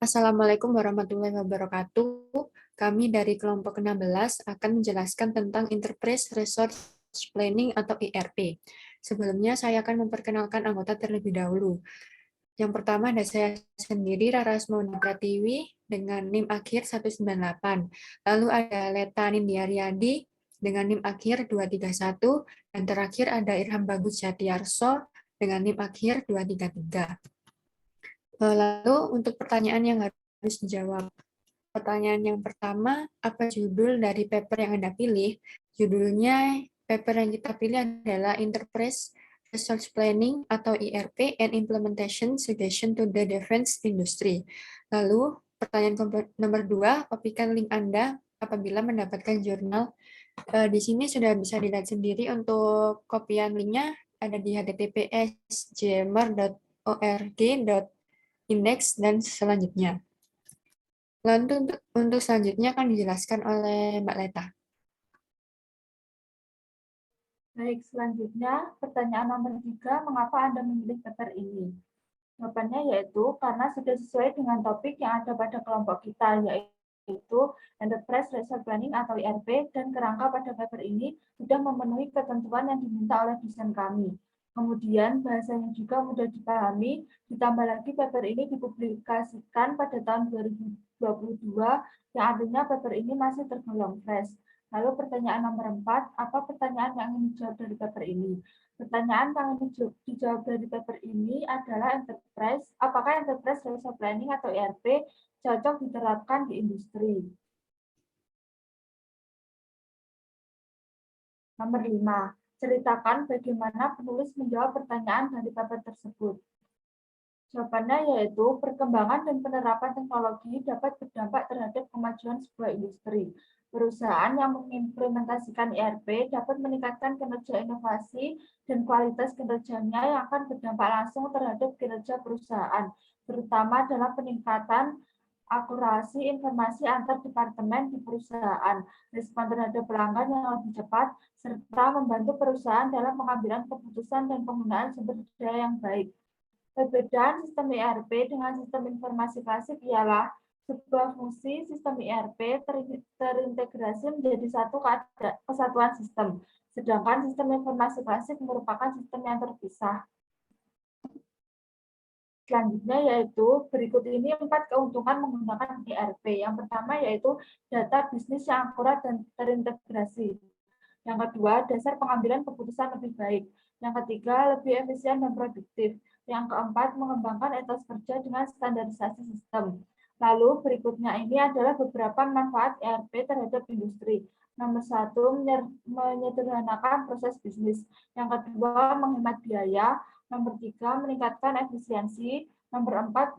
Assalamualaikum warahmatullahi wabarakatuh. Kami dari kelompok 16 akan menjelaskan tentang Enterprise Resource Planning atau ERP. Sebelumnya saya akan memperkenalkan anggota terlebih dahulu. Yang pertama ada saya sendiri, Raras Mauna Pratiwi, dengan NIM akhir 198. Lalu ada Leta Nindya Riyadi dengan NIM akhir 231. Dan terakhir ada Irham Bagus Jatiarso dengan NIM akhir 233. Lalu untuk pertanyaan yang harus dijawab. Pertanyaan yang pertama, apa judul dari paper yang Anda pilih? Judulnya paper yang kita pilih adalah Enterprise Resource Planning atau ERP and Implementation Suggestion to the Defense Industry. Lalu pertanyaan nomor 2, kopikan link Anda apabila mendapatkan jurnal. Di sini sudah bisa dilihat sendiri untuk kopian linknya ada di https://jmr.org.index dan selanjutnya. Lalu untuk selanjutnya akan dijelaskan oleh Mbak Leta. Baik, selanjutnya pertanyaan nomor 3, mengapa Anda memilih paper ini? Jawabannya yaitu karena sudah sesuai dengan topik yang ada pada kelompok kita, yaitu Enterprise Resource Planning atau ERP, dan kerangka pada paper ini sudah memenuhi ketentuan yang diminta oleh dosen kami. Kemudian bahasanya juga mudah dipahami, ditambah lagi paper ini dipublikasikan pada tahun 2022, yang artinya paper ini masih tergolong fresh. Lalu pertanyaan nomor 4, apa pertanyaan yang ingin dijawab dari paper ini? Pertanyaan yang ingin dijawab dari paper ini adalah apakah Enterprise Resource Planning atau ERP cocok diterapkan di industri? Nomor 5, ceritakan bagaimana penulis menjawab pertanyaan dari paper tersebut. Jawabannya yaitu perkembangan dan penerapan teknologi dapat berdampak terhadap kemajuan sebuah industri. Perusahaan yang mengimplementasikan ERP dapat meningkatkan kinerja inovasi dan kualitas kinerjanya yang akan berdampak langsung terhadap kinerja perusahaan, terutama dalam peningkatan akurasi informasi antar departemen di perusahaan, respon terhadap pelanggan yang lebih cepat, serta membantu perusahaan dalam pengambilan keputusan dan penggunaan sumber daya yang baik. Perbedaan sistem ERP dengan sistem informasi klasik ialah sebuah fungsi sistem ERP terintegrasi menjadi satu kesatuan sistem, sedangkan sistem informasi klasik merupakan sistem yang terpisah. Selanjutnya yaitu berikut ini 4 keuntungan menggunakan ERP. Yang pertama yaitu data bisnis yang akurat dan terintegrasi. Yang kedua, dasar pengambilan keputusan lebih baik. Yang ketiga, lebih efisien dan produktif. Yang keempat, mengembangkan etos kerja dengan standarisasi sistem. Lalu berikutnya ini adalah beberapa manfaat ERP terhadap industri. Nomor 1, menyederhanakan proses bisnis. Yang kedua, menghemat biaya. Nomor 3, meningkatkan efisiensi. Nomor 4,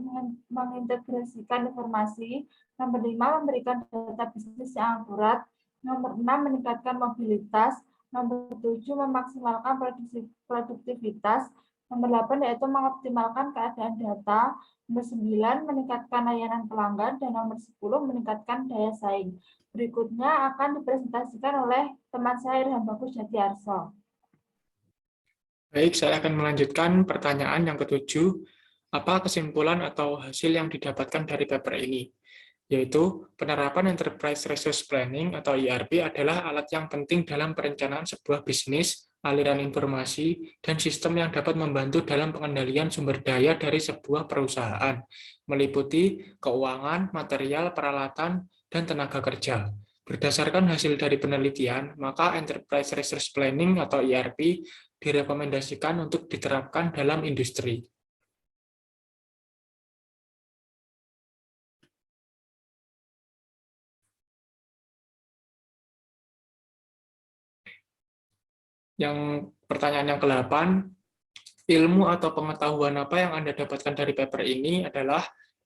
mengintegrasikan informasi. Nomor 5, memberikan data bisnis yang akurat. Nomor 6, meningkatkan mobilitas. Nomor 7, memaksimalkan produktivitas. Nomor 8, yaitu mengoptimalkan keadaan data. Nomor 9, meningkatkan layanan pelanggan. Dan nomor 10, meningkatkan daya saing. Berikutnya akan dipresentasikan oleh teman saya, Irham Bagus Jatiarso. Baik, saya akan melanjutkan pertanyaan yang ketujuh. Apa kesimpulan atau hasil yang didapatkan dari paper ini? Yaitu penerapan Enterprise Resource Planning atau ERP adalah alat yang penting dalam perencanaan sebuah bisnis, aliran informasi, dan sistem yang dapat membantu dalam pengendalian sumber daya dari sebuah perusahaan, meliputi keuangan, material, peralatan, dan tenaga kerja. Berdasarkan hasil dari penelitian, maka Enterprise Resource Planning atau ERP direkomendasikan untuk diterapkan dalam industri. Yang pertanyaan yang ke-8, ilmu atau pengetahuan apa yang Anda dapatkan dari paper ini adalah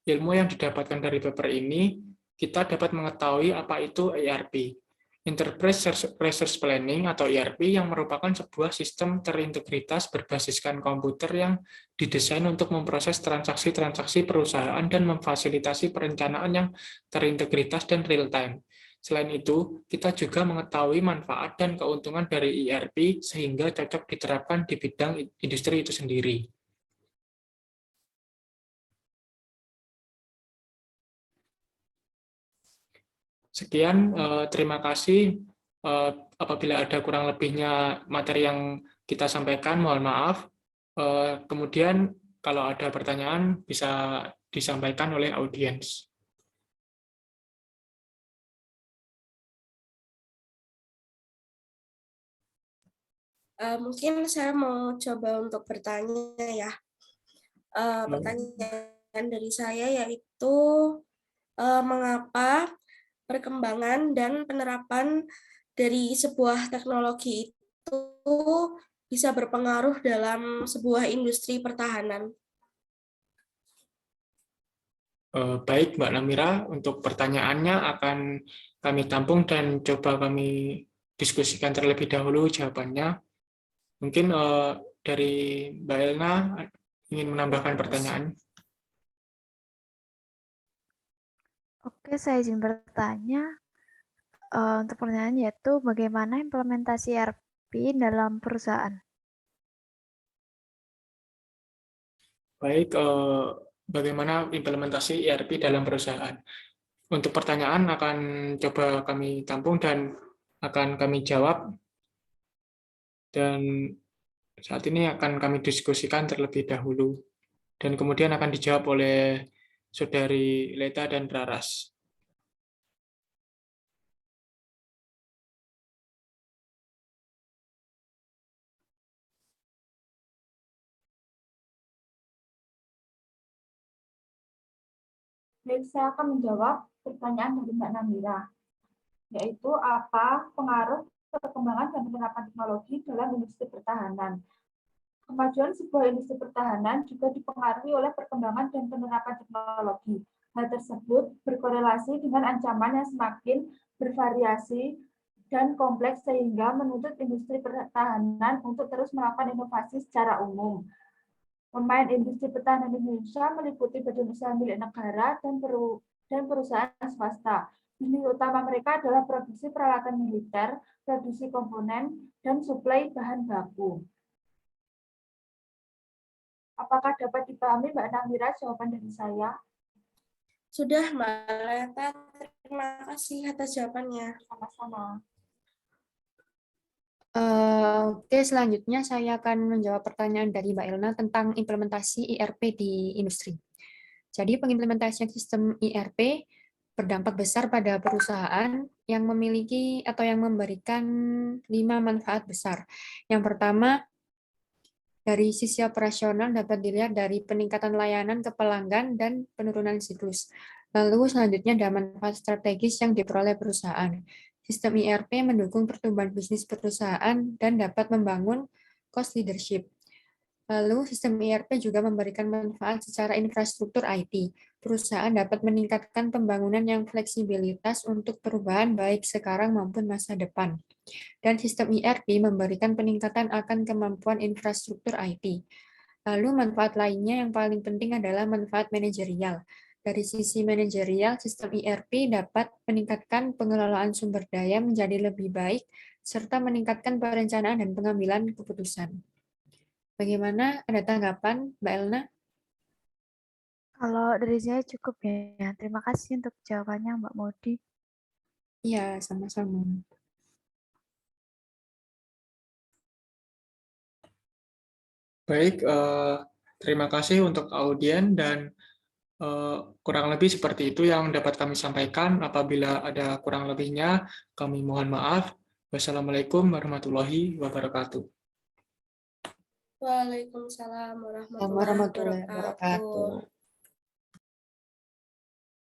ilmu yang didapatkan dari paper ini, kita dapat mengetahui apa itu ERP. Enterprise Resource Planning atau ERP yang merupakan sebuah sistem terintegritas berbasiskan komputer yang didesain untuk memproses transaksi-transaksi perusahaan dan memfasilitasi perencanaan yang terintegritas dan real-time. Selain itu, kita juga mengetahui manfaat dan keuntungan dari ERP sehingga cocok diterapkan di bidang industri itu sendiri. Sekian, terima kasih. Apabila ada kurang lebihnya materi yang kita sampaikan, mohon maaf. Kemudian kalau ada pertanyaan bisa disampaikan oleh audiens. Mungkin saya mau coba untuk bertanya ya. Pertanyaan dari saya yaitu mengapa perkembangan dan penerapan dari sebuah teknologi itu bisa berpengaruh dalam sebuah industri pertahanan? Baik, Mbak Namira, untuk pertanyaannya akan kami tampung dan coba kami diskusikan terlebih dahulu jawabannya. Mungkin dari Mbak Elna ingin menambahkan pertanyaan. Oke, saya izin bertanya. Untuk pertanyaan yaitu bagaimana implementasi ERP dalam perusahaan? Baik, bagaimana implementasi ERP dalam perusahaan? Untuk pertanyaan akan coba kami tampung dan akan kami jawab. Dan saat ini akan kami diskusikan terlebih dahulu. Dan kemudian akan dijawab oleh Saudari Leta dan Raras. Baik, saya akan menjawab pertanyaan dari Mbak Namira, yaitu apa pengaruh perkembangan dan penerapan teknologi dalam industri pertahanan. Kemajuan sebuah industri pertahanan juga dipengaruhi oleh perkembangan dan penerapan teknologi. Hal tersebut berkorelasi dengan ancaman yang semakin bervariasi dan kompleks sehingga menuntut industri pertahanan untuk terus melakukan inovasi secara umum. Pemain industri pertahanan Indonesia meliputi badan usaha milik negara dan perusahaan swasta. Bisnis utama mereka adalah produksi peralatan militer, produksi komponen, dan suplai bahan baku. Apakah dapat dipahami Mbak Namira jawaban dari saya? Sudah, Mbak Leta. Terima kasih atas jawabannya. Sama-sama. Oke, selanjutnya saya akan menjawab pertanyaan dari Mbak Elna tentang implementasi ERP di industri. Jadi pengimplementasian sistem ERP berdampak besar pada perusahaan yang memiliki atau yang memberikan 5 manfaat besar. Yang pertama, dari sisi operasional dapat dilihat dari peningkatan layanan ke pelanggan dan penurunan siklus. Lalu selanjutnya ada manfaat strategis yang diperoleh perusahaan. Sistem ERP mendukung pertumbuhan bisnis perusahaan dan dapat membangun cost leadership. Lalu sistem ERP juga memberikan manfaat secara infrastruktur IT. Perusahaan dapat meningkatkan pembangunan yang fleksibilitas untuk perubahan baik sekarang maupun masa depan. Dan sistem ERP memberikan peningkatan akan kemampuan infrastruktur IT. Lalu manfaat lainnya yang paling penting adalah manfaat manajerial. Dari sisi manajerial, sistem ERP dapat meningkatkan pengelolaan sumber daya menjadi lebih baik, serta meningkatkan perencanaan dan pengambilan keputusan. Bagaimana? Ada tanggapan, Mbak Elna? Kalau dari saya cukup ya. Terima kasih untuk jawabannya, Mbak Modi. Iya, sama-sama. Baik, terima kasih untuk audien dan kurang lebih seperti itu yang dapat kami sampaikan. Apabila ada kurang lebihnya, kami mohon maaf. Wassalamualaikum warahmatullahi wabarakatuh. Waalaikumsalam warahmatullahi Warahmatullahi wabarakatuh. wabarakatuh.